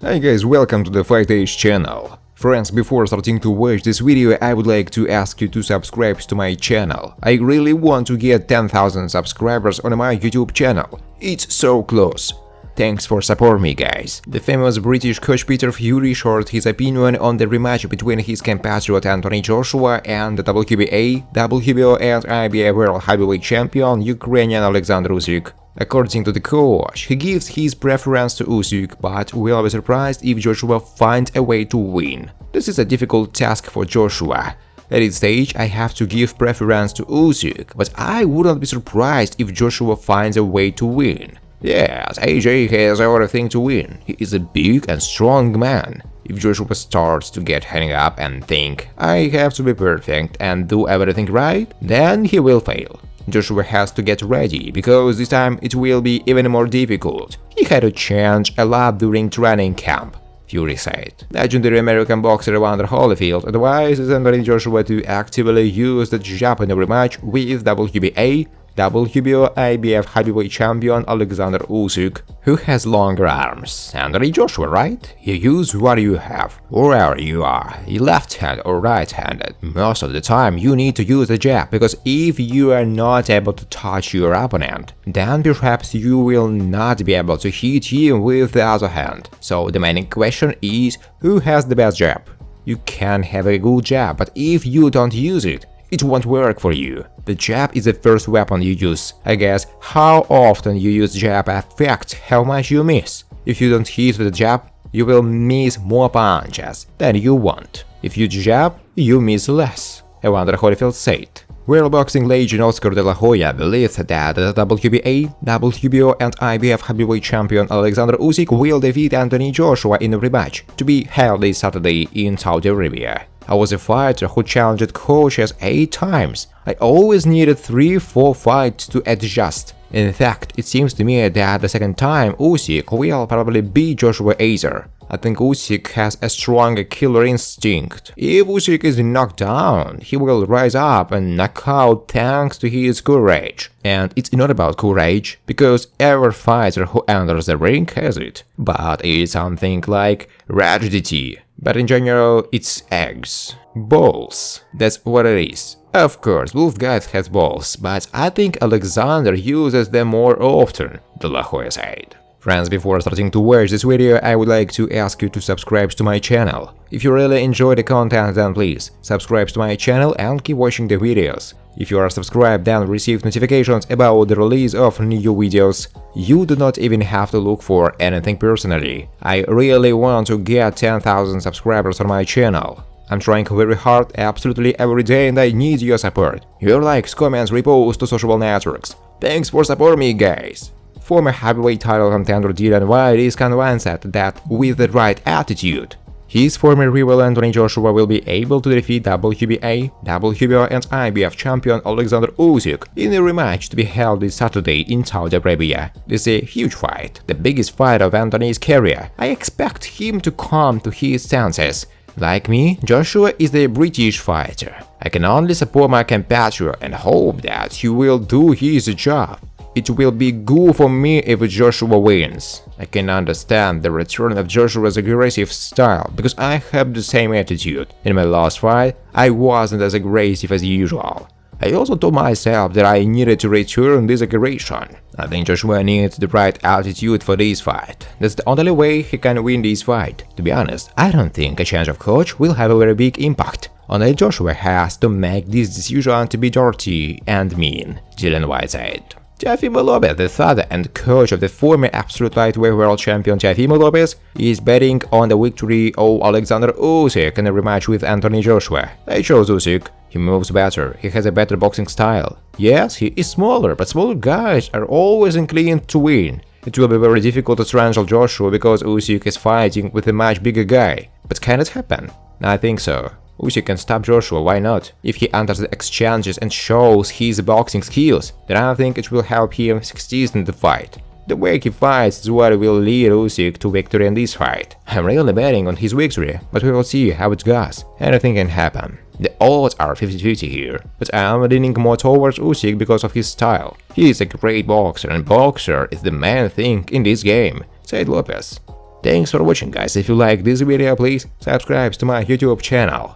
Hi guys, welcome to the Fight Age channel. Friends, before starting to watch this video, I would like to ask you to subscribe to my channel. I really want to get 10,000 subscribers on my YouTube channel. It's so close. Thanks for supporting me, guys. The famous British coach Peter Fury shared his opinion on the rematch between his compatriot Anthony Joshua and the WBA, WBO and IBF World Heavyweight Champion Ukrainian Alexander Usyk. According to the coach, he gives his preference to Usyk, but will be surprised if Joshua finds a way to win. This is a difficult task for Joshua. At this stage, I have to give preference to Usyk, but I wouldn't be surprised if Joshua finds a way to win. Yes, AJ has everything to win. He is a big and strong man. If Joshua starts to get hung up and think, I have to be perfect and do everything right, then he will fail. Joshua has to get ready, because this time it will be even more difficult. He had to change a lot during training camp, Fury said. Legendary American boxer Evander Holyfield advises Anthony Joshua to actively use the jab in a rematch with WBA, WBO, IBF heavyweight champion Alexander Usyk, who has longer arms. Anthony Joshua, right? You use what you have, wherever you are, left-handed or right-handed. Most of the time you need to use the jab, because if you are not able to touch your opponent, then perhaps you will not be able to hit him with the other hand. So the main question is, who has the best jab? You can have a good jab, but if you don't use it, it won't work for you. The jab is the first weapon you use. I guess how often you use jab affects how much you miss. If you don't hit with the jab, you will miss more punches than you want. If you jab, you miss less, Evander Holyfield said. World boxing legend Oscar de la Hoya believes that the WBA, WBO and IBF heavyweight champion Alexander Usyk will defeat Anthony Joshua in a rematch to be held this Saturday in Saudi Arabia. I was a fighter who challenged coaches 8 times. I always needed 3-4 fights to adjust. In fact, it seems to me that the second time Usyk will probably beat Joshua either. I think Usyk has a strong killer instinct. If Usyk is knocked down, he will rise up and knock out thanks to his courage. And it's not about courage, because every fighter who enters the ring has it. But it's something like rigidity. But in general, it's eggs. Balls. That's what it is. Of course, both guys have balls, but I think Alexander uses them more often, De La Hoya said. Friends, before starting to watch this video, I would like to ask you to subscribe to my channel. If you really enjoy the content, then please subscribe to my channel and keep watching the videos. If you are subscribed, then receive notifications about the release of new videos. You do not even have to look for anything personally. I really want to get 10,000 subscribers on my channel. I'm trying very hard absolutely every day, and I need your support. Your likes, comments, reposts to social networks. Thanks for supporting me, guys. Former heavyweight title contender Dillian Whyte is convinced that with the right attitude, his former rival Anthony Joshua will be able to defeat WBA, WBO and IBF champion Alexander Usyk in a rematch to be held this Saturday in Saudi Arabia. This is a huge fight, the biggest fight of Anthony's career. I expect him to come to his senses. Like me, Joshua is a British fighter. I can only support my compatriot and hope that he will do his job. It will be good for me if Joshua wins. I can understand the return of Joshua's aggressive style, because I have the same attitude. In my last fight, I wasn't as aggressive as usual. I also told myself that I needed to return this aggression. I think Joshua needs the right attitude for this fight. That's the only way he can win this fight. To be honest, I don't think a change of coach will have a very big impact. Only Joshua has to make this decision to be dirty and mean, Dillian Whyte said. Teofimo Lopez, the father and coach of the former absolute lightweight world champion Teofimo Lopez, is betting on the victory of Alexander Usyk in a rematch with Anthony Joshua. I chose Usyk. He moves better, he has a better boxing style. Yes, he is smaller, but smaller guys are always inclined to win. It will be very difficult to strangle Joshua because Usyk is fighting with a much bigger guy. But can it happen? I think so. Usyk can stop Joshua, why not? If he enters the exchanges and shows his boxing skills, then I think it will help him succeed in the fight. The way he fights is what will lead Usyk to victory in this fight. I'm really betting on his victory, but we will see how it goes. Anything can happen. The odds are 50-50 here, but I'm leaning more towards Usyk because of his style. He is a great boxer, and boxer is the main thing in this game, said Lopez. Thanks for watching, guys. If you like this video, please subscribe to my YouTube channel.